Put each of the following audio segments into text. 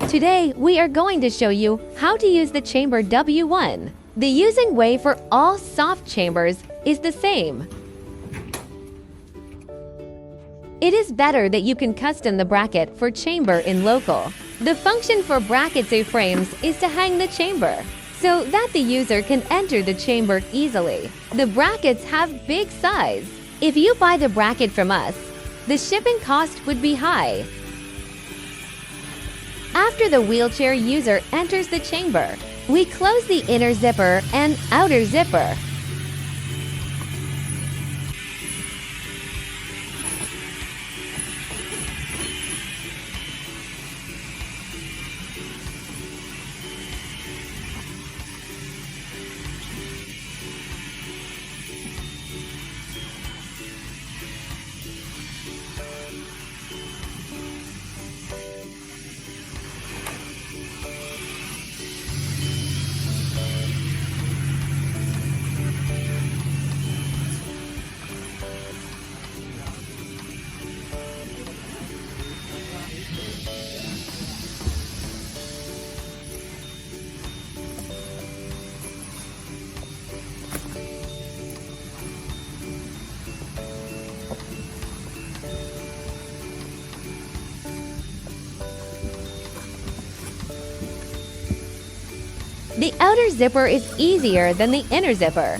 Today, we are going to show you how to use the chamber W1. The using way for all soft chambers is the same. It is better that you can custom the bracket for chamber in local. The function for brackets or frames is to hang the chamber, so that the user can enter the chamber easily. The brackets have big size. If you buy the bracket from us, the shipping cost would be high. After the wheelchair user enters the chamber, we close the inner zipper and outer zipper. The outer zipper is easier than the inner zipper.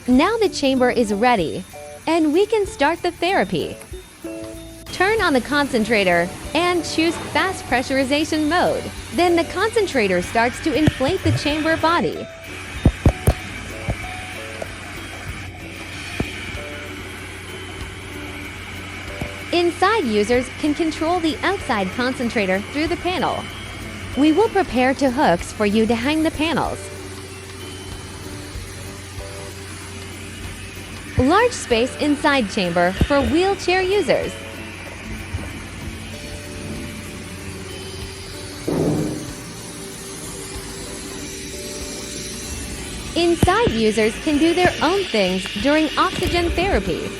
Now the chamber is ready, and we can start the therapy. Turn on the concentrator and choose fast pressurization mode. Then the concentrator starts to inflate the chamber body. Inside users can control the outside concentrator through the panel. We will prepare two hooks for you to hang the panels. Large space inside chamber for wheelchair users. Inside users can do their own things during oxygen therapy.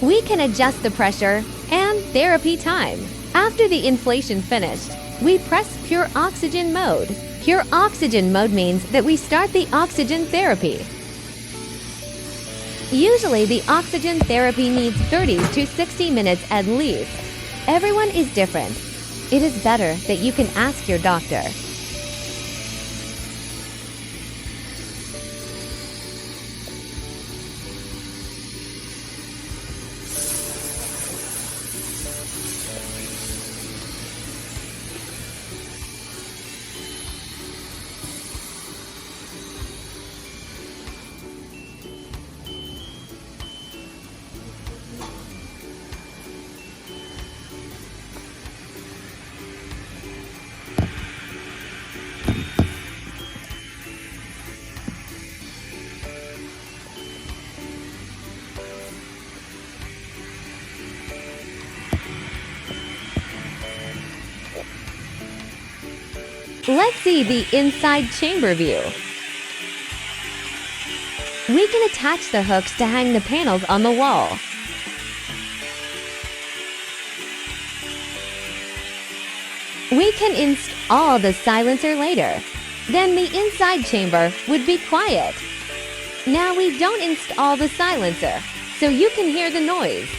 We can adjust the pressure and therapy time. After the inflation finished, we press pure oxygen mode. Pure oxygen mode means that we start the oxygen therapy. Usually the oxygen therapy needs 30 to 60 minutes at least. Everyone is different. It is better that you can ask your doctor. Let's see the inside chamber view. We can attach the hooks to hang the panels on the wall. We can install the silencer later. Then the inside chamber would be quiet. Now we don't install the silencer, so you can hear the noise.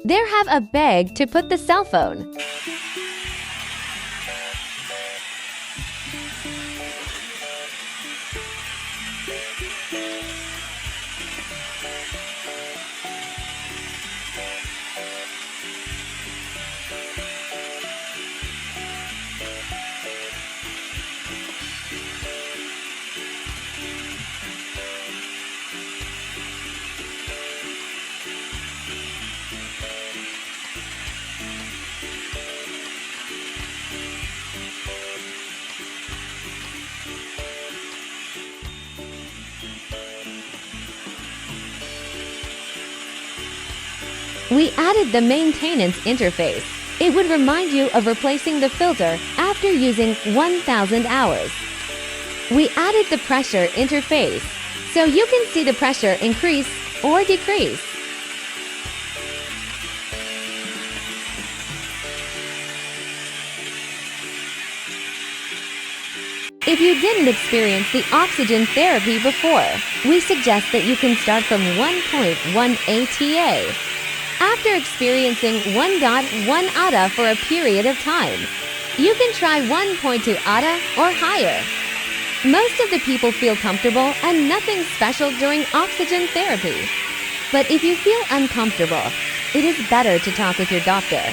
There have a bag to put the cell phone. We added the maintenance interface. It would remind you of replacing the filter after using 1,000 hours. We added the pressure interface, so you can see the pressure increase or decrease. If you didn't experience the oxygen therapy before, we suggest that you can start from 1.1 ATA. After experiencing 1.1 ATA for a period of time, you can try 1.2 ATA or higher. Most of the people feel comfortable and nothing special during oxygen therapy. But if you feel uncomfortable, it is better to talk with your doctor.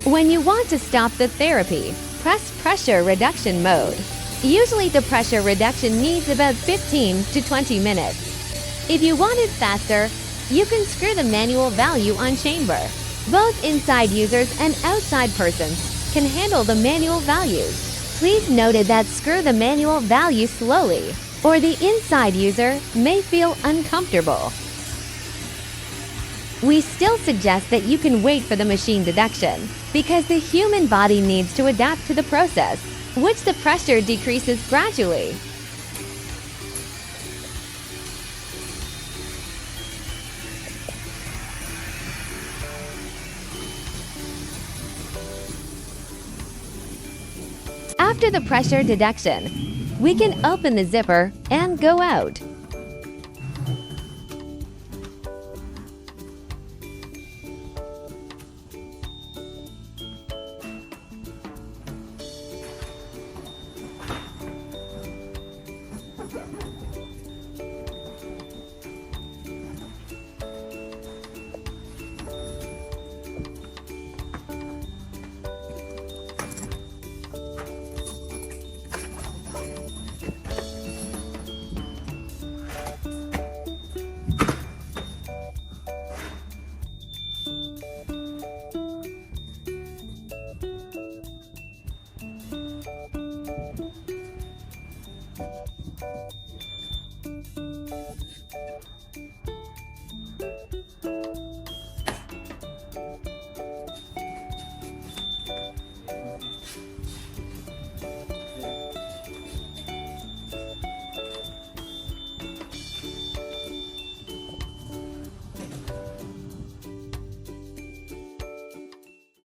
When you want to stop the therapy, press pressure reduction mode. Usually the pressure reduction needs about 15 to 20 minutes. If you want it faster, you can screw the manual value on chamber. Both inside users and outside persons can handle the manual values. Please note that screw the manual value slowly, or the inside user may feel uncomfortable. We still suggest that you can wait for the machine deduction, because the human body needs to adapt to the process, which the pressure decreases gradually. After the pressure deduction, we can open the zipper and go out.